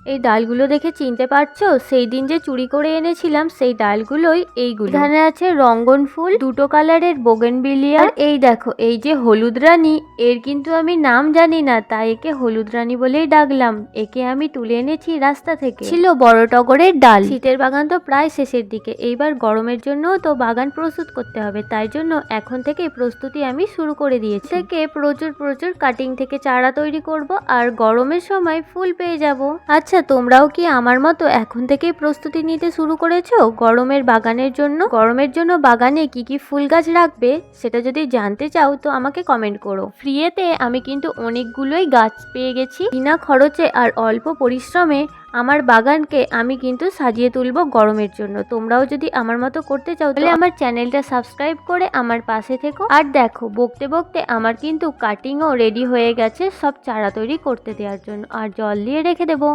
এই ডালগুলো দেখে চিনতে পারছো? সেই দিন যে চুরি করে এনেছিলাম সেই ডালগুলোই এইগুলো। এখানে আছে রঙ্গন ফুল, দুটো কালারের বোগেনভিলিয়া। আর এই দেখো, এই যে হলুদ রানী, এর কিন্তু আমি নাম জানি না, তাই একে হলুদ রানী বলেই ডাকলাম। একে আমি তুলে এনেছি রাস্তা থেকে। ছিল বড় টগরের ডাল। শীতের বাগান তো প্রায় শেষের দিকে, এইবার গরমের জন্যও তো বাগান প্রস্তুত করতে হবে, তাই জন্য এখন থেকে প্রস্তুতি আমি শুরু করে দিয়েছি। থেকে প্রচুর প্রচুর কাটিং থেকে চারা তৈরি করব, আর গরমের সময় ফুল পেয়ে যাব। আচ্ছা, তোমরাও কি আমার মতো এখন থেকেই প্রস্তুতি নিতে শুরু করেছো গরমের বাগানের জন্য? গরমের জন্য বাগানে কি কি ফুল গাছ রাখবে সেটা যদি জানতে চাও তো আমাকে কমেন্ট করো। ফ্রিতে আমি কিন্তু অনেকগুলোই গাছ পেয়ে গেছি। বিনা খরচে আর অল্প পরিশ্রমে আমার বাগানকে আমি কিন্তু সাজিয়ে তুলবো গরমের জন্য। তোমরাও যদি আমার মতো করতে চাও তাহলে আমার চ্যানেলটা সাবস্ক্রাইব করে আমার পাশে থেকো। আর দেখো, বকতে বকতে আমার কিন্তু কাটিংও রেডি হয়ে গেছে সব চারা তৈরি করতে দেওয়ার জন্য, আর জল দিয়ে রেখে দেবো।